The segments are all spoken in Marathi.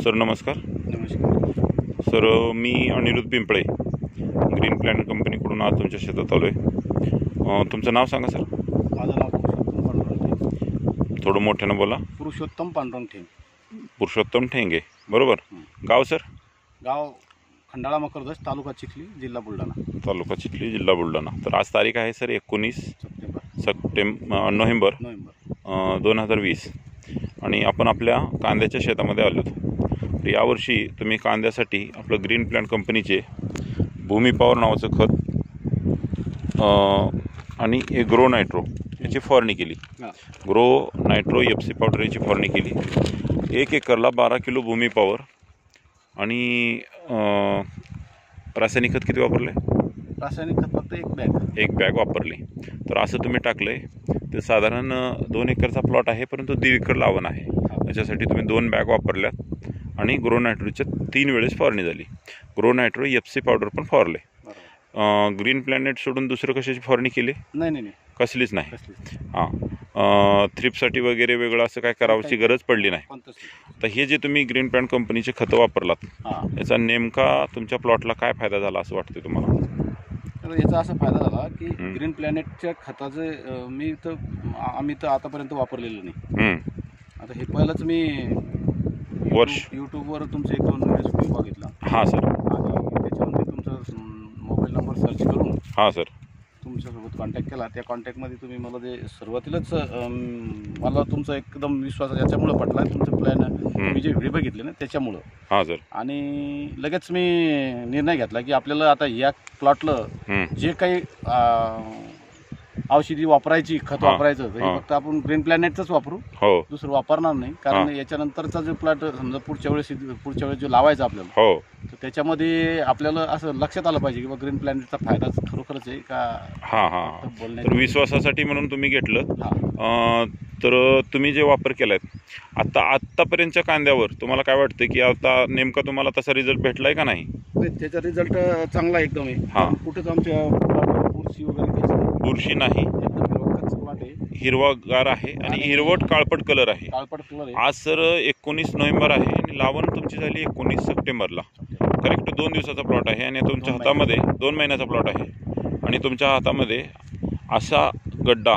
सर नमस्कार. नमस्कार सर मी अनिरुद्ध पिंपळे ग्रीन प्लॅनेट कंपनीकडून आज तुमच्या शेतात आलो आहे. तुमचं नाव सांगा सर. माझं नाव पुरुषोत्तम पांडुरंग ठेंगे. थोडं मोठ्यानं बोला. पुरुषोत्तम पांडुरंग ठेंगे. पुरुषोत्तम ठेंगे, बरोबर. गाव सर? गाव खंडाळा मकरदस, तालुका चिखली, जिल्हा बुलढाणा. तालुका चिखली, जिल्हा बुलढाणा. तर आज तारीख आहे सर 19 नोव्हेंबर 2020 आणि आपण आपल्या कांद्याच्या शेतामध्ये आलो. तर यावर्षी तुम्ही कांद्यासाठी आपलं ग्रीन प्लॅनेट कंपनीचे भूमी पॉवर नावाचं खत आणि एक ग्रो नायट्रो याची फवारणी केली. ग्रो नायट्रो FC पावडर याची फवारणी केली. 1 एकरला 12 किलो भूमी पॉवर आणि रासायनिक खत किती वापरले? रासायनिक खत फक्त एक बॅग वापरली. तर असं तुम्ही टाकलंय. तर साधारण 2 एकरचा प्लॉट आहे, परंतु 1.5 एकर लावण आहे. त्याच्यासाठी तुम्ही 2 बॅग वापरल्यात आणि ग्रो नायट्रोच्या 3 वेळेस फवारणी झाली. ग्रो नायट्रो FC पावडर पण फवारले. ग्रीन प्लॅनेट सोडून दुसरं कशाची फवारणी केली? नाही, कसलीच नाही. हां, थ्रिप्ससाठी वगैरे वेगळं असं काय करावची गरज पडली नाही. तर हे जे तुम्ही ग्रीन प्लॅनेट कंपनीचे खतं वापरलात याचा नेमका तुमच्या प्लॉटला काय फायदा झाला असं वाटतं तुम्हाला? तर याचा असा फायदा झाला की ग्रीन प्लॅनेटच्या खताचं आम्ही तर आतापर्यंत वापरलेलं नाही. आता हे पहिलंच मी यूट्यूबवर तुमचे 1-2 व्हिडिओ बघितला. हां सर. आणि त्याच्यावर मी तुमचा मोबाईल नंबर सर्च करून हां सर तुमच्यासोबत कॉन्टॅक्ट केला. त्या कॉन्टॅक्टमध्ये तुम्ही मला जे सुरुवातीलाच मला तुमचा एकदम विश्वास याच्यामुळं पटला. तुमचं प्लॅन मी जे व्हिडिओ बघितले ना त्याच्यामुळं. हां सर. आणि लगेच मी निर्णय घेतला की आपल्याला आता या प्लॉटला जे काही औषधी वापरायची, खत वापरायचं हे फक्त आपण ग्रीन प्लॅनेटच वापरू, दुसरं वापरणार नाही. कारण याच्यानंतरचा जो प्लॉट समजा पुढच्या वेळेस जो लावायचा आपल्याला, तर त्याच्यामध्ये आपल्याला असं लक्षात आलं पाहिजे की बा ग्रीन प्लॅनेटचा फायदा खरोखरच आहे का. तर विश्वासासाठी म्हणून तुम्ही घेतलं. तर तुम्ही जे वापर केलाय आत्तापर्यंतच्या कांद्यावर तुम्हाला काय वाटतं की आता नेमका तुम्हाला तसा रिझल्ट भेटलाय का नाही? त्याचा रिझल्ट चांगला एकदम आहे. कुठेच आमच्या बुरशी वगैरे बुरशी नाही, हिरवागार आहे आणि हिरवट काळपट कलर आहे. आज सर 19 नोव्हेंबर आहे आणि लावण तुमची झाली 19 सप्टेंबरला. करेक्ट 2 दिवसाचा प्लॉट आहे आणि तुमच्या हातामध्ये 2 महिन्याचा प्लॉट आहे आणि तुमच्या हातामध्ये असा गड्डा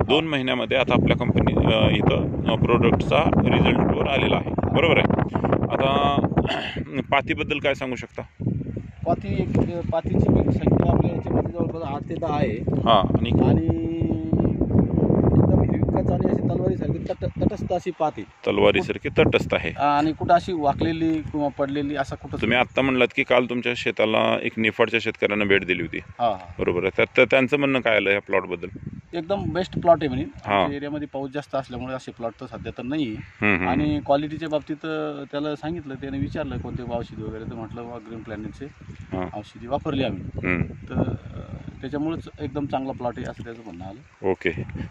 2 महिन्यामध्ये आता आपल्या कंपनी इथं प्रोडक्टचा रिझल्टवर आलेला आहे, बरोबर आहे. आता पातीबद्दल काय सांगू शकता? पातीची संख्या आपल्या याच्यामध्ये जवळपास 8 ते 10 आहे. आणि एकदम हिरवीकाच आणि अशी तलवारीसारखी तटस्थ अशी पाती. तलवारीसारखी तटस्थ आहे आणि कुठं अशी वाकलेली किंवा पडलेली असं कुठं. तुम्ही आत्ता म्हणलात की काल तुमच्या शेताला एक निफाडच्या शेतकऱ्यांना भेट दिली होती, बरोबर आहे. तर त्यांचं म्हणणं काय आलं या प्लॉट बद्दल? एकदम बेस्ट प्लॉट आहे म्हणे. आमच्या एरियामध्ये पाऊस जास्त असल्यामुळे असे प्लॉट तर सध्या तर नाही आहे. आणि क्वालिटीच्या बाबतीत त्याला सांगितलं, त्याने विचारलं कोणते औषधी वगैरे, तर म्हटलं ग्रीन प्लॅनेटचे औषधी वापरली आम्ही. तर त्याच्यामुळेच एकदम चांगला प्लॉट आहे असं त्याचं म्हणणं आलं. ओके.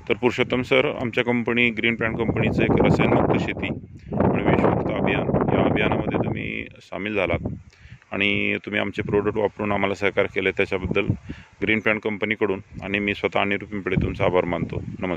तर पुरुषोत्तम सर, आमच्या कंपनी ग्रीन प्लॅनेट कंपनीचं एक रसायनमुक्त शेती आणि विषमुक्त अभियान या अभियानामध्ये तुम्ही सामील झालात आणि तुम्ही आमचे प्रोडक्ट वापरून आम्हाला सहकार्य केले त्याच्याबद्दल ग्रीन प्लॅनेट कंपनीकडून आणि मी स्वतः अनिरुद्ध पिंपळे तुमचा आभार मानतो. नमस्कार.